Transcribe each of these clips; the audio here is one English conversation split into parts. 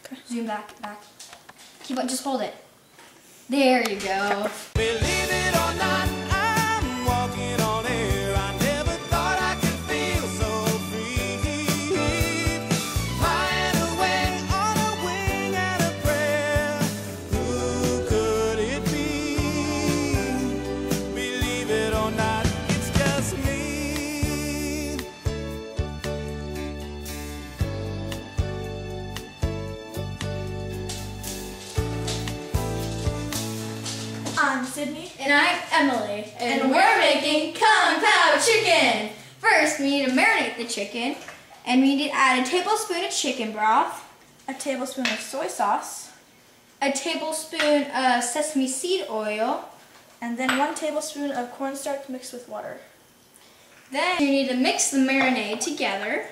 Okay. Zoom back. Keep on, just hold it. There you go. Believe it or not, I'm walking on air. I never thought I could feel so free. Flying away on a wing and a prayer. Who could it be? Believe it or not, it's just me. I'm Sydney. And I'm Emily. And we're making Kung Pao chicken. First, we need to marinate the chicken. And we need to add a tablespoon of chicken broth, A tablespoon of soy sauce. a tablespoon of sesame seed oil. And then 1 tablespoon of cornstarch mixed with water. Then you need to mix the marinade together.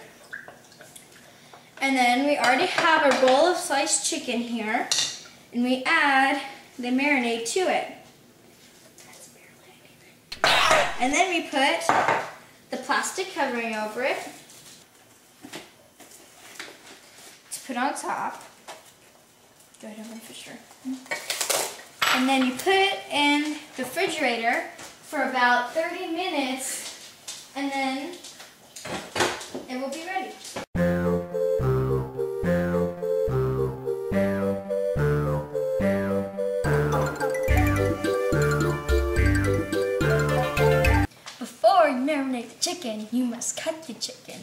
And then we already have a roll of sliced chicken here. And we add the marinade to it. And then we put the plastic covering over it to put on top. Go ahead, Emily, for sure. And then you put it in the refrigerator for about 30 minutes, and then it will be ready. Before you marinate the chicken, you must cut the chicken.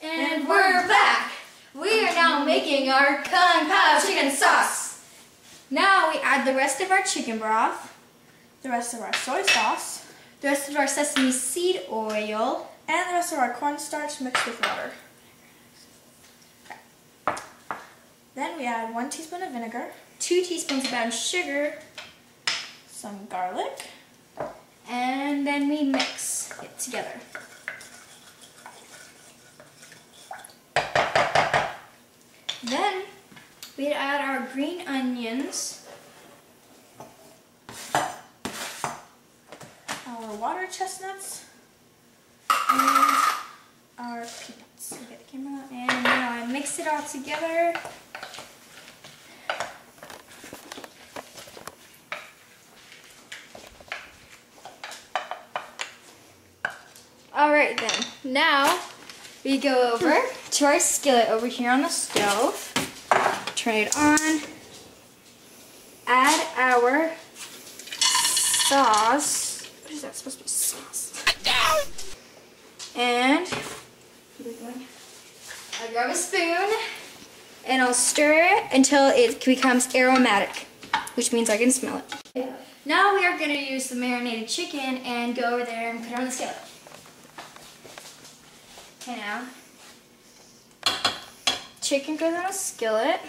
And we're back! We are now making our Kung Pao chicken sauce. Now we add the rest of our chicken broth, The rest of our soy sauce. the rest of our sesame seed oil, And the rest of our cornstarch mixed with water. Then we add 1 teaspoon of vinegar. 2 teaspoons of brown sugar, Some garlic. and then we mix it together. Then we add our green onions, Our water chestnuts. And our peanuts. get the camera, and now I mix it all together. Alright then, now we go over to our skillet over here on the stove, turn it on, add our sauce. What is that supposed to be? Sauce. And I grab a spoon and I'll stir it until it becomes aromatic, which means I can smell it. Now we are going to use the marinated chicken and go over there and put it on the skillet. Okay, now chicken goes on a skillet,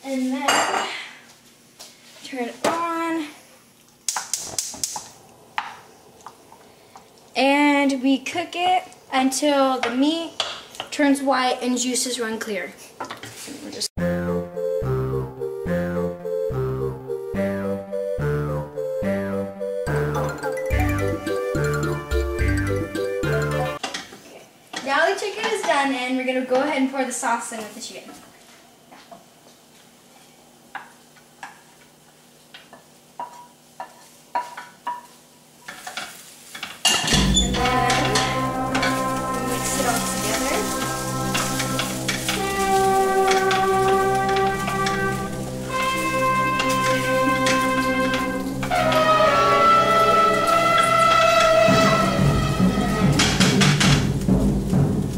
and then turn it on, and we cook it until the meat turns white and juices run clear. We're just Now the chicken is done, and we're going to go ahead and pour the sauce in with the chicken. And then mix it all together.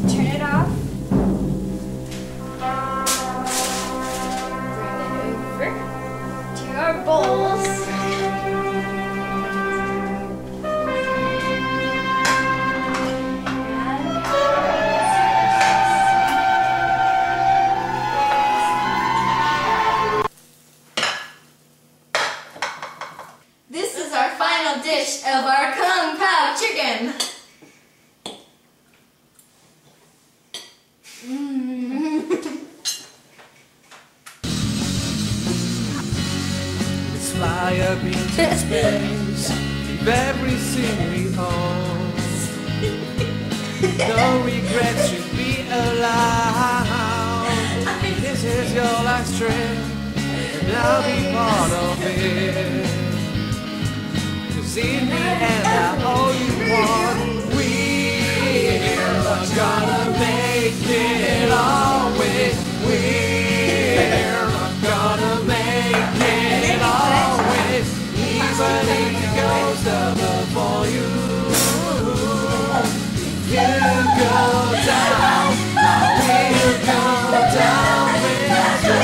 Turn it off. final dish of our Kung Pao chicken. Let's fly up into space, leave everything we own. No regrets, should be allowed. This is your last trip, and I'll be part of it. 'Cause in the end, I'm all you want. We're gonna make it always. We're gonna make it always. Even if it goes double for you. You go down, I will go down with you.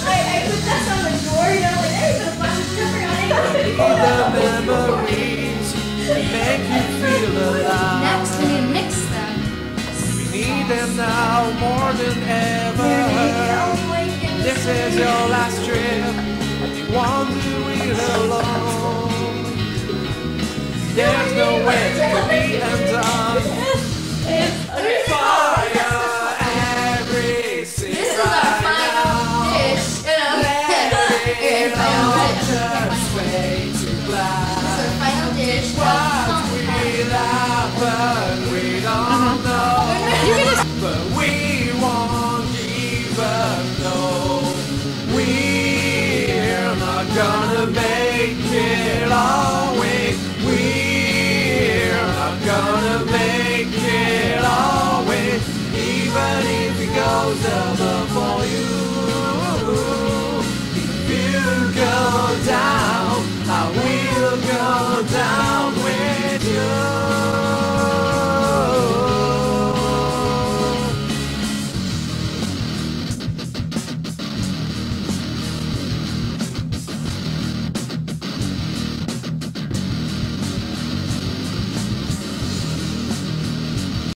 I put this on the door, you know, like, hey, put a bunch of sugar on it. The memories that make you feel alive. Next, we need to mix them. We need them now more than ever. This is your last trip. You want to do it alone. There's no way to be